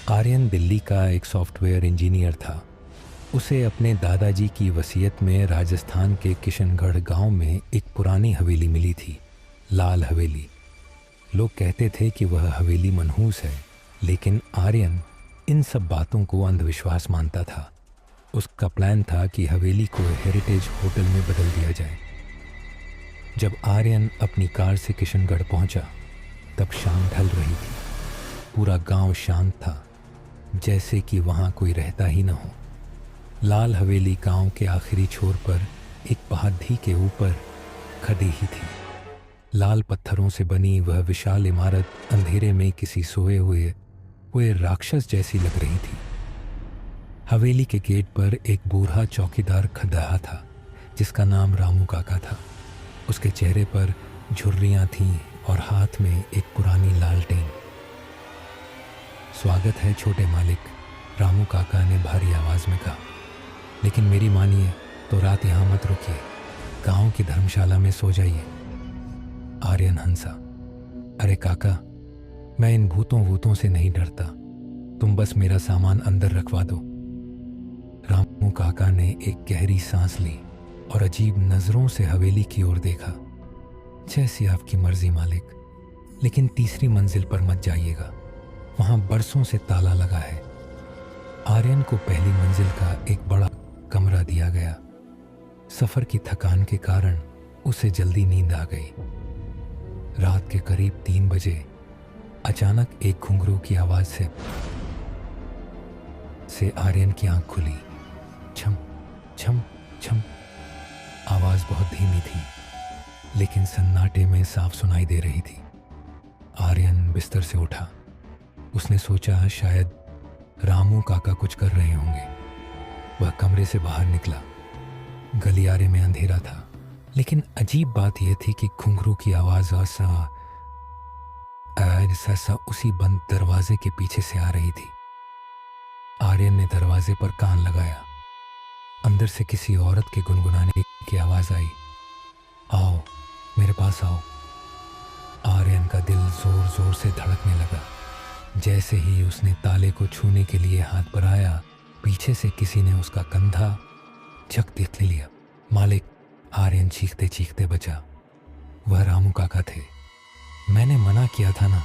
आर्यन दिल्ली का एक software engineer था। उसे अपने दादाजी की वसीयत में राजस्थान के किशनगढ़ गांव में एक पुरानी हवेली मिली थी, लाल हवेली। लोग कहते थे कि वह हवेली मनहूस है, लेकिन आर्यन इन सब बातों को अंधविश्वास मानता था। उसका प्लान था कि हवेली को हेरिटेज होटल में बदल दिया जाए। जब आर्यन अपनी कार से किशनगढ़ पहुंचा, तब शाम ढल रही थी। पूरा गांव शांत था, जैसे कि वहां कोई रहता ही न हो। लाल हवेली गांव के आखिरी छोर पर एक पहाड़ी के ऊपर खड़ी ही थी। लाल पत्थरों से बनी वह विशाल इमारत अंधेरे में किसी सोए हुए राक्षस जैसी लग रही थी। हवेली के गेट पर एक बूढ़ा चौकीदार खड़ा था, जिसका नाम रामू काका था। उसके चेहरे पर झुर्रियां थीं और हाथ में एक पुरानी लालटेन। स्वागत है छोटे मालिक, रामू काका ने भारी आवाज में कहा। लेकिन मेरी मानिए तो रात यहाँ मत रुकिए, गांव की धर्मशाला में सो जाइए। आर्यन हंसा। अरे काका, मैं इन भूतों से नहीं डरता, तुम बस मेरा सामान अंदर रखवा दो। रामू काका ने एक गहरी सांस ली और अजीब नजरों से हवेली की ओर देखा। जैसी आपकी मर्जी मालिक, लेकिन तीसरी मंजिल पर मत जाइएगा, वहां बरसों से ताला लगा है। आर्यन को पहली मंजिल का एक बड़ा कमरा दिया गया। सफर की थकान के कारण उसे जल्दी नींद आ गई। रात के करीब 3 बजे अचानक एक घुंघरू की आवाज से आर्यन की आंख खुली। छम छम छम। आवाज बहुत धीमी थी, लेकिन सन्नाटे में साफ सुनाई दे रही थी। आर्यन बिस्तर से उठा। उसने सोचा शायद रामू काका कुछ कर रहे होंगे। वह कमरे से बाहर निकला। गलियारे में अंधेरा था, लेकिन अजीब बात यह थी कि घुंघरू की आवाज उसी बंद दरवाजे के पीछे से आ रही थी। आर्यन ने दरवाजे पर कान लगाया। अंदर से किसी औरत के गुनगुनाने की आवाज आई। आओ, मेरे पास आओ। आर्यन का दिल जोर जोर से धड़कने लगा। जैसे ही उसने ताले को छूने के लिए हाथ बढ़ाया, पीछे से किसी ने उसका कंधा झक देख लिया। मालिक, आर्यन चीखते चीखते बचा। वह रामू काका थे। मैंने मना किया था ना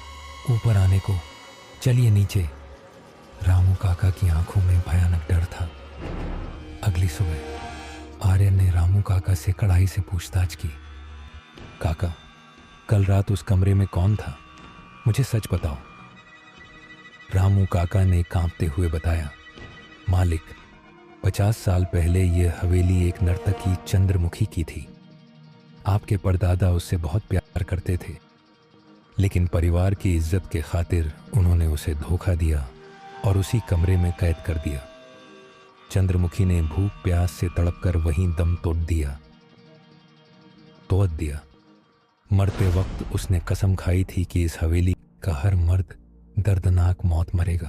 ऊपर आने को, चलिए नीचे। रामू काका की आंखों में भयानक डर था। अगली सुबह आर्यन ने रामू काका से कड़ाई से पूछताछ की। काका, कल रात उस कमरे में कौन था? मुझे सच बताओ। रामू काका ने कांपते हुए बताया। मालिक, 50 साल पहले यह हवेली एक नर्तकी चंद्रमुखी की थी। आपके परदादा उससे बहुत प्यार करते थे, लेकिन परिवार की इज्जत के खातिर उन्होंने उसे धोखा दिया और उसी कमरे में कैद कर दिया। चंद्रमुखी ने भूख प्यास से तड़पकर वहीं दम तोड़ दिया। मरते वक्त उसने कसम खाई थी कि इस हवेली का हर मर्द दर्दनाक मौत मरेगा।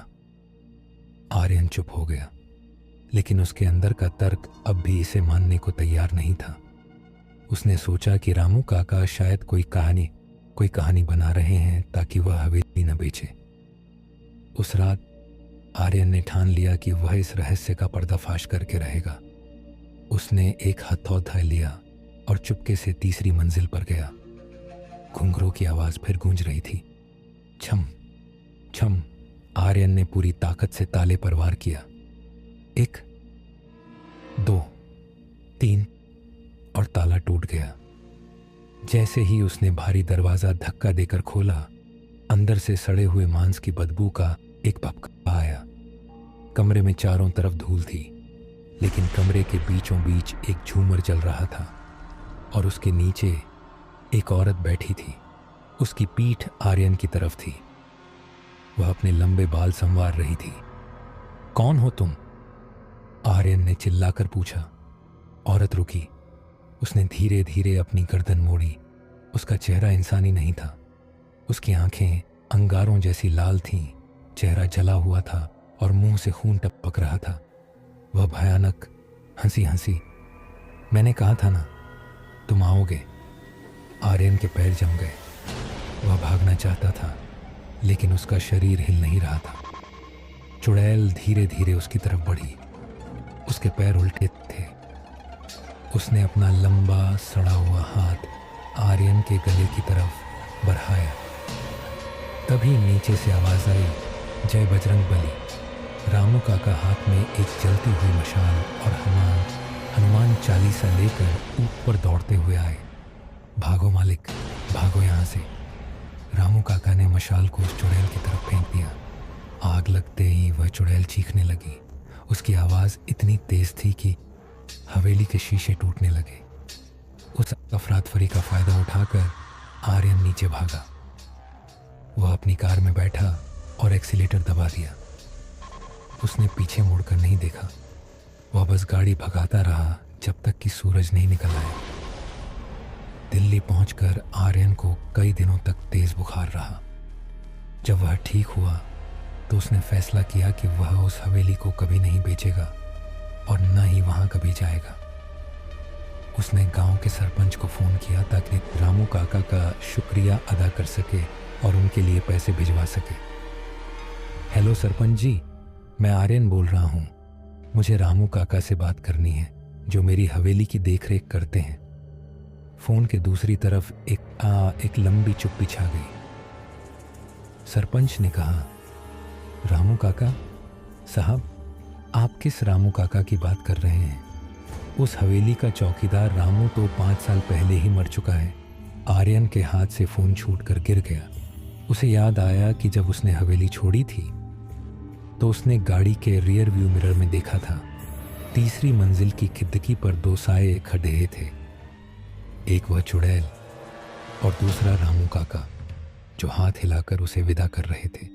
आर्यन चुप हो गया, लेकिन उसके अंदर का तर्क अब भी इसे मानने को तैयार नहीं था। उसने सोचा कि रामू काका शायद कोई कहानी बना रहे हैं ताकि वह हवेली न बेचे। उस रात आर्यन ने ठान लिया कि वह इस रहस्य का पर्दाफाश करके रहेगा। उसने एक हथौड़ा लिया और चुपके से तीसरी मंजिल पर गया। घुंघरू की आवाज फिर गूंज रही थी। छम छम। आर्यन ने पूरी ताकत से ताले पर वार किया। 1 2 3 और ताला टूट गया। जैसे ही उसने भारी दरवाजा धक्का देकर खोला, अंदर से सड़े हुए मांस की बदबू का एक भपका आया। कमरे में चारों तरफ धूल थी, लेकिन कमरे के बीचों बीच एक झूमर जल रहा था और उसके नीचे एक औरत बैठी थी। उसकी पीठ आर्यन की तरफ थी। वह अपने लंबे बाल संवार रही थी। कौन हो तुम? आर्यन ने चिल्लाकर पूछा। औरत रुकी। उसने धीरे धीरे अपनी गर्दन मोड़ी। उसका चेहरा इंसानी नहीं था। उसकी आंखें अंगारों जैसी लाल थीं, चेहरा जला हुआ था और मुंह से खून टपक रहा था। वह भयानक हंसी। मैंने कहा था ना तुम आओगे। आर्यन के पैर जम गए। वह भागना चाहता था, लेकिन उसका शरीर हिल नहीं रहा था। चुड़ैल धीरे धीरे उसकी तरफ बढ़ी। उसके पैर उल्टे थे। उसने अपना लंबा सड़ा हुआ हाथ आर्यन के गले की तरफ बढ़ाया। तभी नीचे से आवाज आई, जय बजरंग बली। रामू काका हाथ में एक जलती हुई मशाल और हनुमान चालीसा लेकर ऊपर दौड़ते हुए आए। भागो मालिक, भागो यहाँ से। रामू काका ने मशाल को उस चुड़ैल की तरफ फेंक दिया। आग लगते ही वह चुड़ैल चीखने लगी। उसकी आवाज़ इतनी तेज थी कि हवेली के शीशे टूटने लगे। उस अफरातफरी का फ़ायदा उठाकर आर्यन नीचे भागा। वह अपनी कार में बैठा और एक्सीलेटर दबा दिया। उसने पीछे मुड़कर नहीं देखा। वह बस गाड़ी भगाता रहा जब तक कि सूरज नहीं निकल आया। दिल्ली पहुंचकर आर्यन को कई दिनों तक तेज बुखार रहा। जब वह ठीक हुआ तो उसने फैसला किया कि वह उस हवेली को कभी नहीं बेचेगा और न ही वहां कभी जाएगा। उसने गांव के सरपंच को फ़ोन किया ताकि रामू काका का शुक्रिया अदा कर सके और उनके लिए पैसे भिजवा सके। हेलो सरपंच जी, मैं आर्यन बोल रहा हूँ। मुझे रामू काका से बात करनी है जो मेरी हवेली की देखरेख करते हैं। फ़ोन के दूसरी तरफ एक लंबी चुप्पी छा गई। सरपंच ने कहा, रामू काका? साहब, आप किस रामू काका की बात कर रहे हैं? उस हवेली का चौकीदार रामू तो 5 साल पहले ही मर चुका है। आर्यन के हाथ से फ़ोन छूटकर गिर गया। उसे याद आया कि जब उसने हवेली छोड़ी थी तो उसने गाड़ी के रियर व्यू मिरर में देखा था। तीसरी मंजिल की खिड़की पर 2 साए खड़े थे। एक वह चुड़ैल और दूसरा रामू काका जो हाथ हिलाकर उसे विदा कर रहे थे।